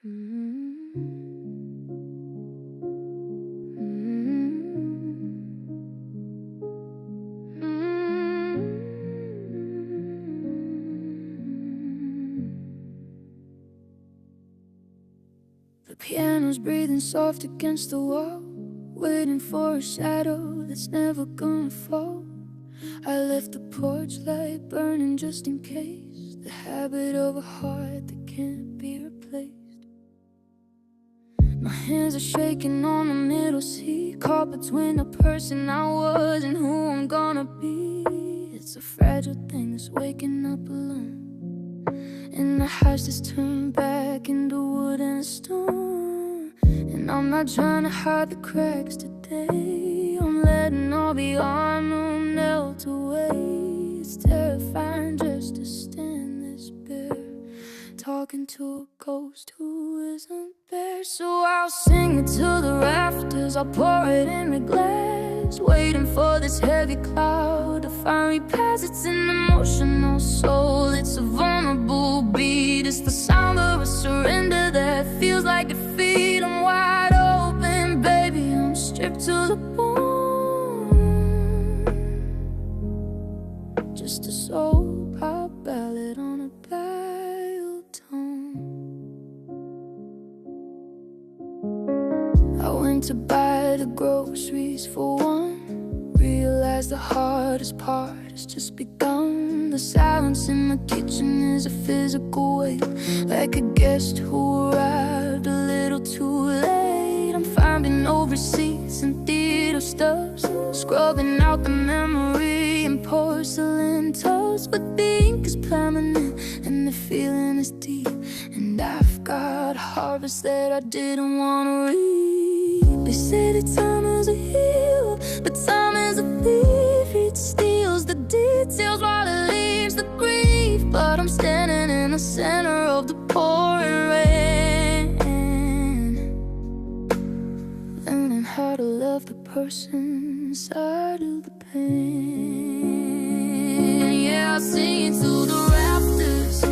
The piano's breathing soft against the wall, waiting for a shadow that's never gonna fall. I left the porch light burning just in case, the habit of a heart that can't be replaced. My hands are shaking on the middle seat, caught between the person I was and who I'm gonna be. It's a fragile thing that's waking up alone, and the house that's turned back into wood and stone. And I'm not trying to hide the cracks today, I'm letting all the unknown melt away. It's terrifying just to stand this bare, talking to a ghost who isn't there. So I'll sing it to the rafters, I'll pour it in the glass, waiting for this heavy cloud to finally pass. It's an emotional soul, it's a vulnerable beat. It's the sound of a surrender that feels like defeat. I'm wide open, baby, I'm stripped to the bone. Just a soul pop ballad on a dial tone. I went to buy the groceries for one, realized the hardest part has just begun. The silence in my kitchen is a physical weight, like a guest who arrived a little too late. I'm finding old receipts and theater stubs, scrubbing out the memory in porcelain tubs. But the ink is permanent and the feeling is deep, and I've got a harvest that I didn't want to reap. They say that time is a healer, but time is a thief. It steals the details while it leaves the grief. But I'm standing in the center of the pouring rain, learning how to love the person inside of the pain. Yeah, I sing it to the rafters,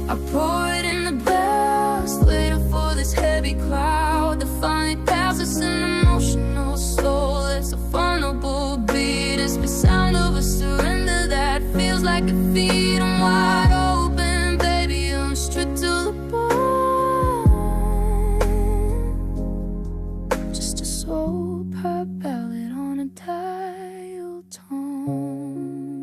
I pour it in the glass, waiting for this heavy cloud to finally pass. It's an emotional soul, it's a vulnerable beat. It's the sound of a surrender that feels like defeat. I'm wide open, baby, I'm stripped to the bone. Just a soul pop ballad on a dial tone.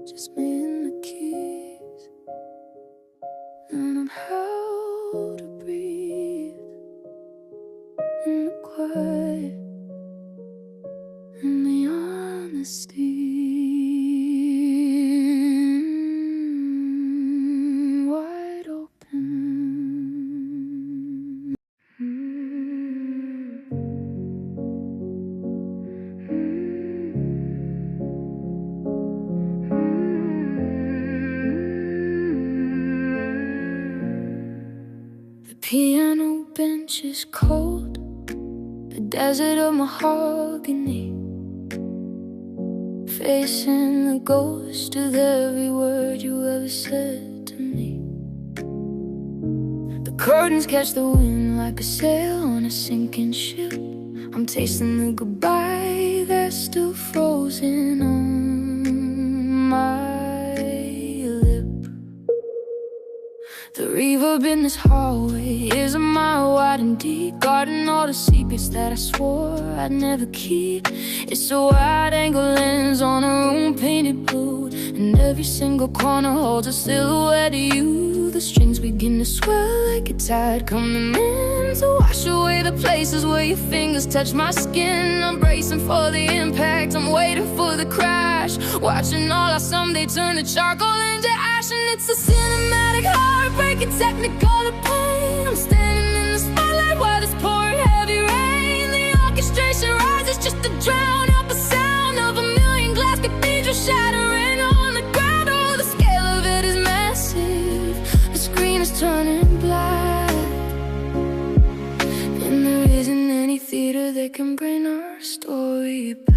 Just me and the keys, learning how to breathe in the quiet and the honesty. Wide open. The piano bench is cold, the desert of mahogany, facing the ghost of every word you ever said to me. The curtains catch the wind like a sail on a sinking ship. I'm tasting the goodbye that's still frozen on my lip. The reverb in this hallway is a mile wide and deep, guarding all the secrets that I swore I'd never keep. It's a wide-angle lens on a room painted blue, and every single corner holds a silhouette of you. The strings begin to swell like a tide coming in to wash away the places where your fingers touch my skin. I'm bracing for the impact, I'm waiting for the crash, watching all I someday turn to charcoal into ash. And it's a cinematic heartbreak, a technicolor pain. I'm standing in the spotlight while it's pouring heavy rain. The orchestration rises just to drown out the sound of a million glass cathedrals shattering on the ground. Oh, the scale of it is massive, the screen is turning black, and there isn't any theater that can bring our story back.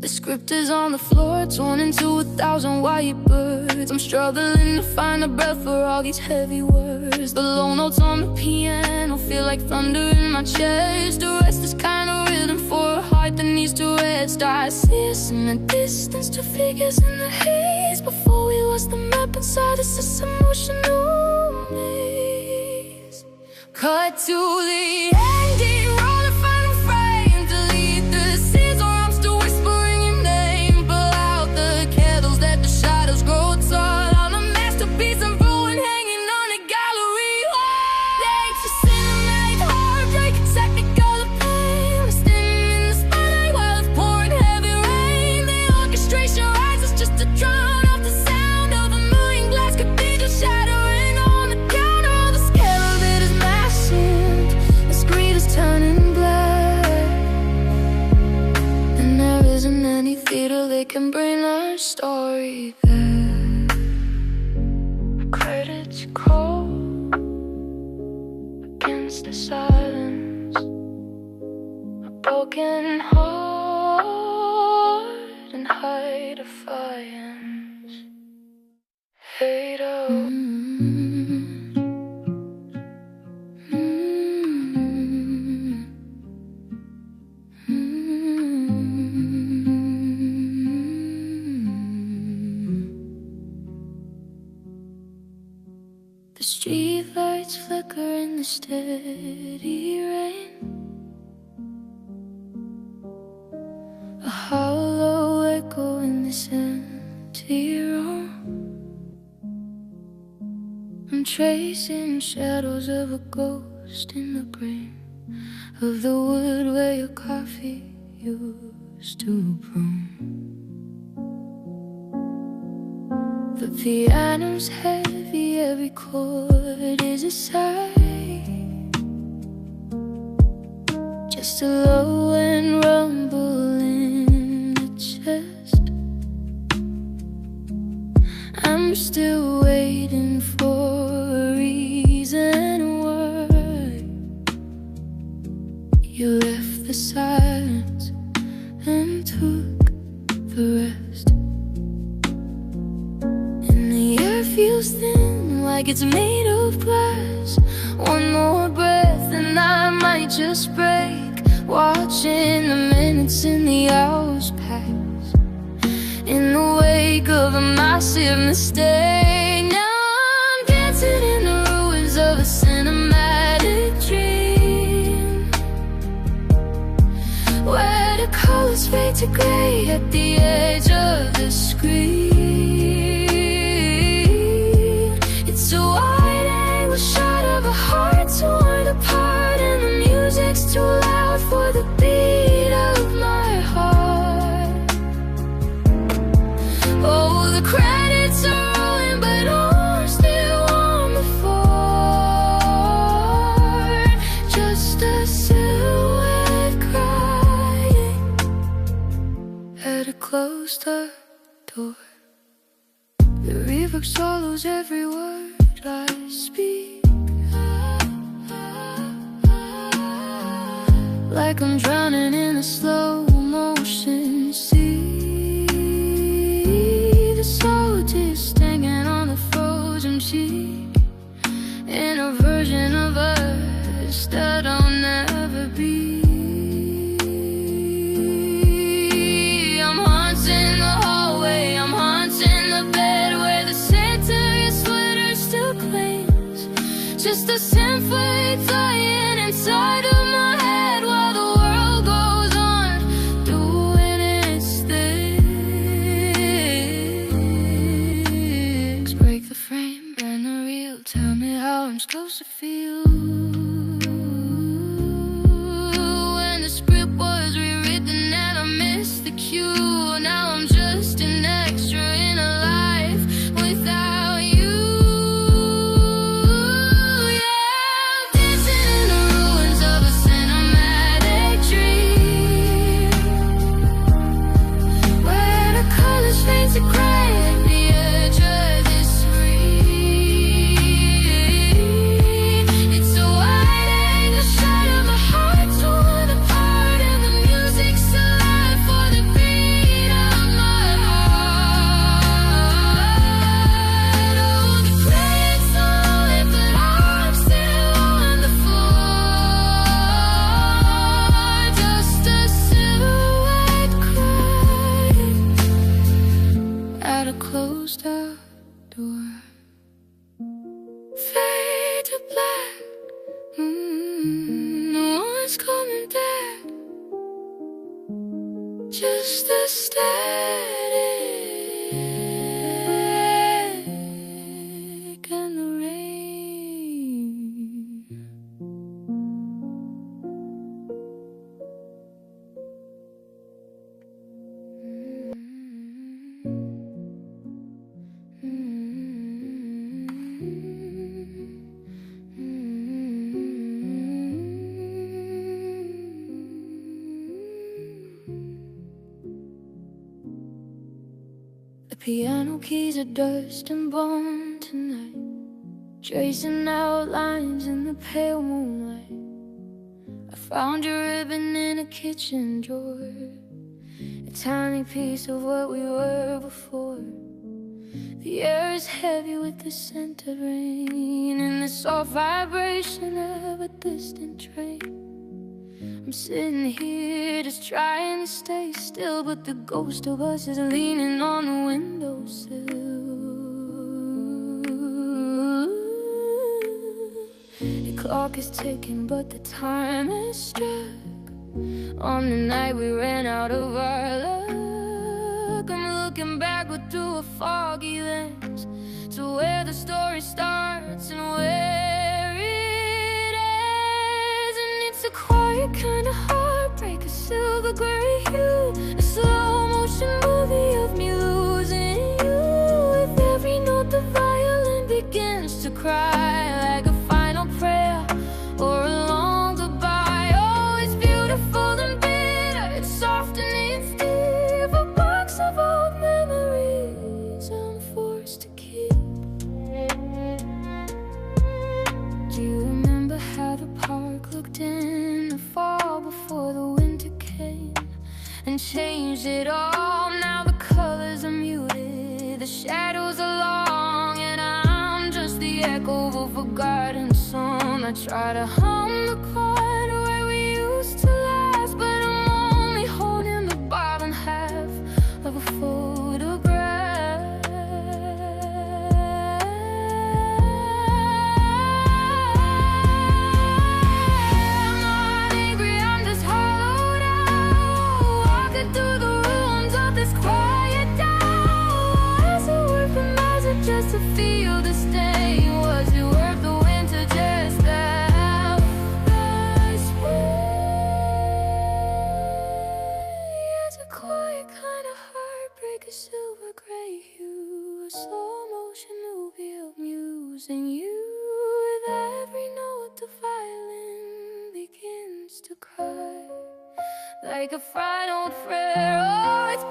The script is on the floor, torn into 1,000 white birds. I'm struggling to find a breath for all these heavy words. The low notes on the piano feel like thunder in my chest. The rest is kind of rhythm for a heart that needs to rest. I see us in the distance, two figures in the haze. Before we lost the map inside us, this emotional maze. Cut to the ending, roll the final frame. Delete the scenes where I'm still whispering your name. Blow out the candles, let the shadows grow tall. I'm a masterpiece of ruin hanging on a gallery wall. Thanks to cinematic heartbreak, technicolor pain. We're standing in the spotlight while it's pouring heavy rain. The orchestration rises just to drown out the sound of a million glass cathedral shattering on the counter. The scale of it is massive, the screen is turning black, and there isn't any theater that can bring our story back. The credits crawl against the silence, a broken heart and high defiance. Fade out. The street lights flicker in the steady rain. A hollow echo in this empty room. I'm tracing shadows of a ghost in the grain of the wood where your coffee used to bloom. The piano's heavy, every chord is a sigh, just a low and rumble in the chest. I'm still waiting for a reason why you left the silence and took the rest. Feels thin, like it's made of glass. One more breath and I might just break. Watching the minutes and the hours pass in the wake of a massive mistake. Now I'm dancing in the ruins of a cinematic dream, where the colors fade to gray at the edge of the screen. It's a wide-angle shot of a heart torn apart, and the music's too loud for the beat of my heart. Oh, the credits are rolling, but I'm still on the floor. Just a silhouette crying at a closed-up door. The reverb swallows every word I speak, like I'm drowning in a slow motion sea. The salt is hanging on the frozen cheek, in a version of us that I'll never be. I'm haunting the hallway, I'm haunting the bed where the scent of your sweater still clings. Just a symphony dying inside of my head while the world goes on doing its thing. Break the frame, burn the reel. Tell me how I'm supposed to feel when the script was rewritten and I missed the cue. Now I'm just an extra in a life without you. Yeah, I'm dancing in the ruins of a cinematic dream, where the colors fade to gray at the edge of this screen. It's a wide-angle shot of a heart torn apart, and the music's alive for the beat is coming back. Just a static and the rain. The piano keys are dust and bone tonight, tracing out lines in the pale moonlight. I found your ribbon in a kitchen drawer, a tiny piece of what we were before. The air is heavy with the scent of rain and the soft vibration of a distant train. I'm sitting here just trying to stay still, but the ghost of us is leaning on the windowsill. The clock is ticking, but the time has struck. On the night we ran out of our luck, I'm looking backward through a foggy lens to where the story starts and where it ends. And it's a quiet kind of heartbreak, a silver gray hue, a slow motion movie of me losing you. With every note the violin begins to cry, like a final prayer or a long goodbye. Oh, it's beautiful and bitter, it's soft and it's deep, a box of old memories I'm forced to keep. Do you remember how the park looked in the fall before the winter came and changed it all? Now the colors are muted, the shadows are long, and I'm just the echo of a forgotten song. I try to hum the chord where we used to last, but I'm only holding the bottom half of a photograph. I'm not angry, I'm just hollowed out, walking through the ruins of this quiet town. Was it worth the magic just to feel the stain? Was it worth the winter just that last way? It's a quiet kind of heartbreak, a silver gray hue, a slow motion movie of musing you. With every note the violin begins to cry, like a final prayer. Oh, it's